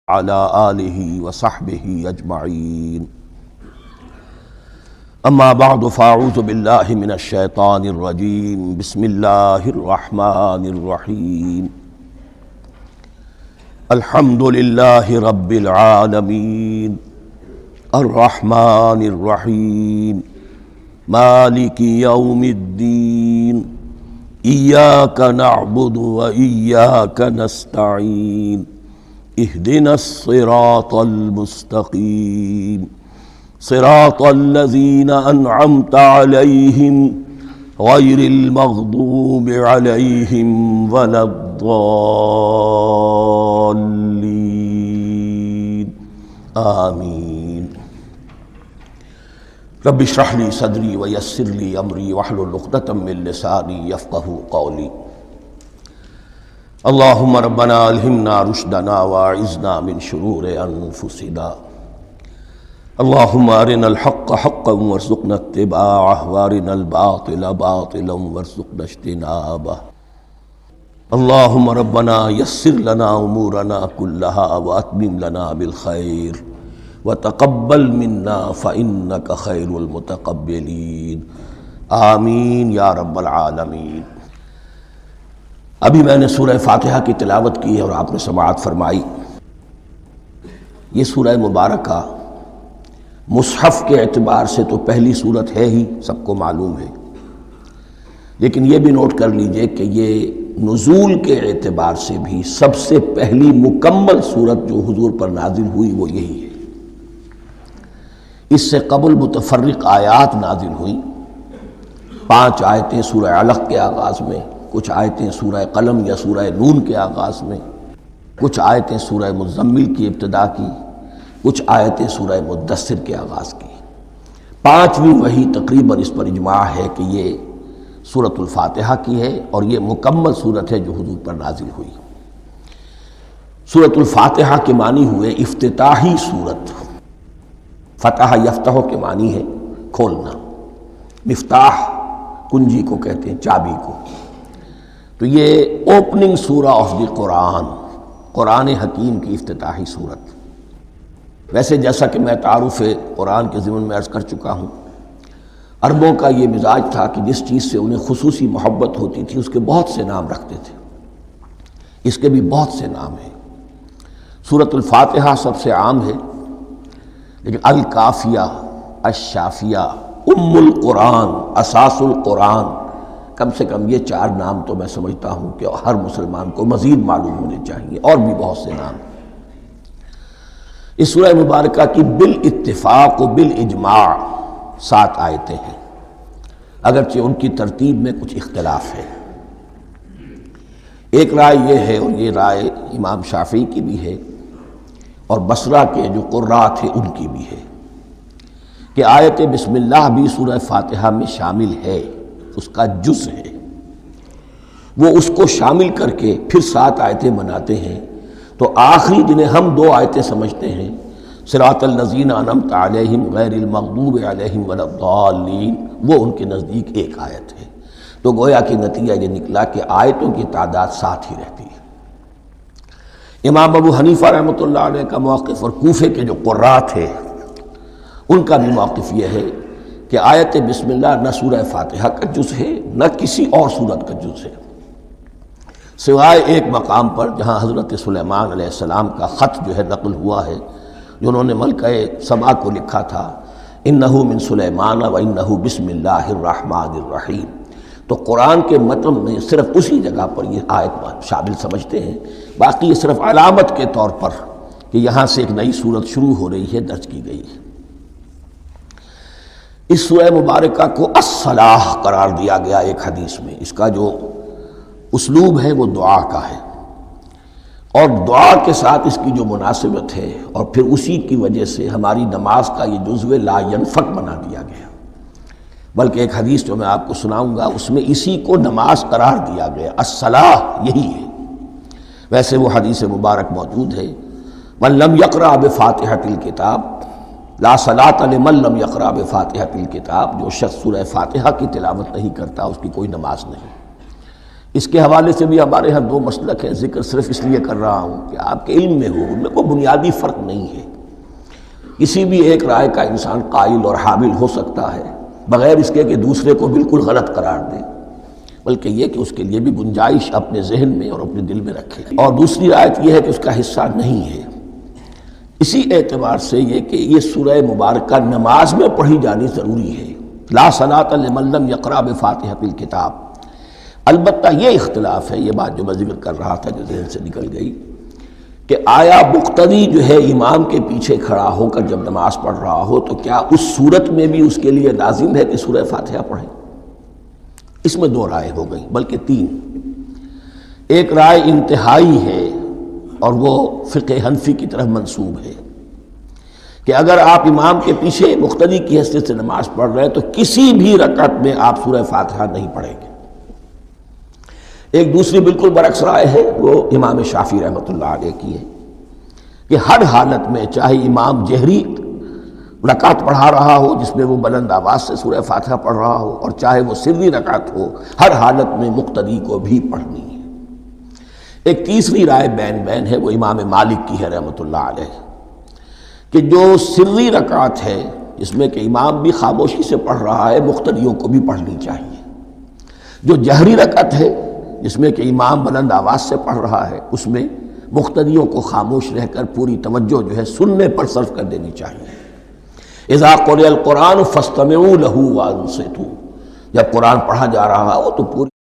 على آلہ وصحبہ اجمعین اما بعد فاعوذ باللہ من الشیطان الرجیم بسم اللہ الرحمن الرحیم الحمد للہ رب العالمین الرحمن الرحیم مالک یوم الدین ایاک نعبد و ایاک نستعین اهدنا الصراط المستقيم صراط الذين أنعمت عليهم غير المغضوب عليهم ولا الضالين آمين رب اشرح لي صدري ويسر لي أمري واحلل عقدة من لساني يفقهوا قولي اللہم ربنا الہمنا رشدنا واعذنا من شرور انفسنا اللہم ارنا الحق حقا وارزقنا اتباعه وارنا الباطل باطلا وارزقنا اجتنابه اللہم ربنا یسر لنا امورنا كلها واتمم لنا بالخیر وتقبل منا فإنك خیر المتقبلین آمین یا رب العالمین۔ ابھی میں نے سورہ فاتحہ کی تلاوت کی اور آپ نے سماعت فرمائی۔ یہ سورہ مبارکہ مصحف کے اعتبار سے تو پہلی سورت ہے ہی، سب کو معلوم ہے، لیکن یہ بھی نوٹ کر لیجئے کہ یہ نزول کے اعتبار سے بھی سب سے پہلی مکمل سورت جو حضور پر نازل ہوئی وہ یہی ہے۔ اس سے قبل متفرق آیات نازل ہوئیں، 5 آیتیں سورہ علق کے آغاز میں، کچھ آیتیں سورہ قلم یا سورہ نون کے آغاز میں، کچھ آیتیں سورہ مزمل کی ابتدا کی، کچھ آیتیں سورہ مدثر کے آغاز کی۔ 5ویں وحی تقریباً اس پر اجماع ہے کہ یہ سورۃ الفاتحہ کی ہے اور یہ مکمل سورت ہے جو حضور پر نازل ہوئی۔ سورۃ الفاتحہ کے معنی ہوئے افتتاحی سورت۔ فتح یفتح کے معنی ہے کھولنا، مفتاح کنجی کو کہتے ہیں، چابی کو۔ تو یہ اوپننگ سورہ آف دی قرآن حکیم کی افتتاحی صورت۔ ویسے جیسا کہ میں تعارف قرآن کے ضمن میں عرض کر چکا ہوں، عربوں کا یہ مزاج تھا کہ جس چیز سے انہیں خصوصی محبت ہوتی تھی اس کے بہت سے نام رکھتے تھے۔ اس کے بھی بہت سے نام ہیں۔ سورۃ الفاتحہ سب سے عام ہے، لیکن الکافیہ، الشافیہ، ام القرآن، اساس القرآن، کم سے کم یہ 4 نام تو میں سمجھتا ہوں کہ ہر مسلمان کو مزید معلوم ہونے چاہیے، اور بھی بہت سے نام۔ اس سورہ مبارکہ کی بالاتفاق و بالاجماع 7 آیتیں ہیں، اگرچہ ان کی ترتیب میں کچھ اختلاف ہے۔ ایک رائے یہ ہے، اور یہ رائے امام شافعی کی بھی ہے اور بصرہ کے جو قراء تھے ان کی بھی ہے، کہ آیت بسم اللہ بھی سورہ فاتحہ میں شامل ہے، اس کا جز ہے۔ وہ اس کو شامل کر کے پھر 7 آیتیں بناتے ہیں، تو آخری جنہیں ہم 2 آیتیں سمجھتے ہیں، صراط الذین انعمت علیہم غیر المغضوب علیہم ولا الضالین، وہ ان کے نزدیک ایک آیت ہے۔ تو گویا کہ نتیجہ یہ نکلا کہ آیتوں کی تعداد 7 ہی رہتی ہے۔ امام ابو حنیفہ رحمۃ اللہ علیہ کا موقف اور کوفے کے جو قراء تھے ان کا بھی موقف یہ ہے کہ آیت بسم اللہ نہ سورہ فاتحہ کا جز ہے نہ کسی اور سورت کا جز ہے، سوائے ایک مقام پر جہاں حضرت سلیمان علیہ السلام کا خط جو ہے نقل ہوا ہے، جو انہوں نے ملکہ سبا کو لکھا تھا، انہ من سلیمان و انہ بسم اللہ الرحمن الرحیم۔ تو قرآن کے متن میں صرف اسی جگہ پر یہ آیت شامل سمجھتے ہیں، باقی یہ صرف علامت کے طور پر کہ یہاں سے ایک نئی سورت شروع ہو رہی ہے درج کی گئی ہے۔ اس سورہ مبارکہ کو الصلاح قرار دیا گیا ایک حدیث میں۔ اس کا جو اسلوب ہے وہ دعا کا ہے، اور دعا کے ساتھ اس کی جو مناسبت ہے، اور پھر اسی کی وجہ سے ہماری نماز کا یہ جزو لا ینفک بنا دیا گیا۔ بلکہ ایک حدیث جو میں آپ کو سناؤں گا اس میں اسی کو نماز قرار دیا گیا، الصلاح یہی ہے۔ ویسے وہ حدیث مبارک موجود ہے، من لم یقرأ بفاتحۃ الکتاب لا صلاۃ لمن لم یقرأ بفاتحۃ الکتاب، جو شخص سورہ فاتحہ کی تلاوت نہیں کرتا اس کی کوئی نماز نہیں۔ اس کے حوالے سے بھی ہمارے ہاں دو مسلک ہیں، ذکر صرف اس لیے کر رہا ہوں کہ آپ کے علم میں ہو، ان میں کوئی بنیادی فرق نہیں ہے۔ کسی بھی ایک رائے کا انسان قائل اور حامل ہو سکتا ہے بغیر اس کے کہ دوسرے کو بالکل غلط قرار دے، بلکہ یہ کہ اس کے لیے بھی گنجائش اپنے ذہن میں اور اپنے دل میں رکھے۔ اور دوسری آیت یہ ہے کہ اس کا حصہ نہیں ہے۔ اسی اعتبار سے یہ کہ یہ سورہ مبارکہ نماز میں پڑھی جانی ضروری ہے۔ لا صلاۃ لمن لم یقرأ بفاتحۃ الکتاب۔ البتہ یہ اختلاف ہے، یہ بات جو میں ذکر کر رہا تھا جو ذہن سے نکل گئی، کہ آیا مقتدی جو ہے امام کے پیچھے کھڑا ہو کر جب نماز پڑھ رہا ہو تو کیا اس صورت میں بھی اس کے لیے لازم ہے کہ سورہ فاتحہ پڑھے؟ اس میں دو رائے ہو گئی، بلکہ تین۔ ایک رائے انتہائی ہے اور وہ فقہ حنفی کی طرف منسوب ہے کہ اگر آپ امام کے پیچھے مقتدی کی حیثیت سے نماز پڑھ رہے ہیں تو کسی بھی رکعت میں آپ سورہ فاتحہ نہیں پڑھیں گے۔ ایک دوسری بالکل برعکس رائے ہے، وہ امام شافعی رحمۃ اللہ علیہ کی ہے کہ ہر حالت میں، چاہے امام جہری رکعت پڑھا رہا ہو جس میں وہ بلند آواز سے سورہ فاتحہ پڑھ رہا ہو، اور چاہے وہ سری رکعت ہو، ہر حالت میں مقتدی کو بھی پڑھنی ہے۔ ایک تیسری رائے بین بین ہے، وہ امام مالک کی ہے رحمۃ اللہ علیہ، کہ جو سری رکعت ہے جس میں کہ امام بھی خاموشی سے پڑھ رہا ہے، مقتدیوں کو بھی پڑھنی چاہیے۔ جو جہری رکعت ہے جس میں کہ امام بلند آواز سے پڑھ رہا ہے، اس میں مقتدیوں کو خاموش رہ کر پوری توجہ جو ہے سننے پر صرف کر دینی چاہیے۔ اذا قرئ القرآن فاستمعوا له وانصتوا، جب قرآن پڑھا جا رہا ہو تو پوری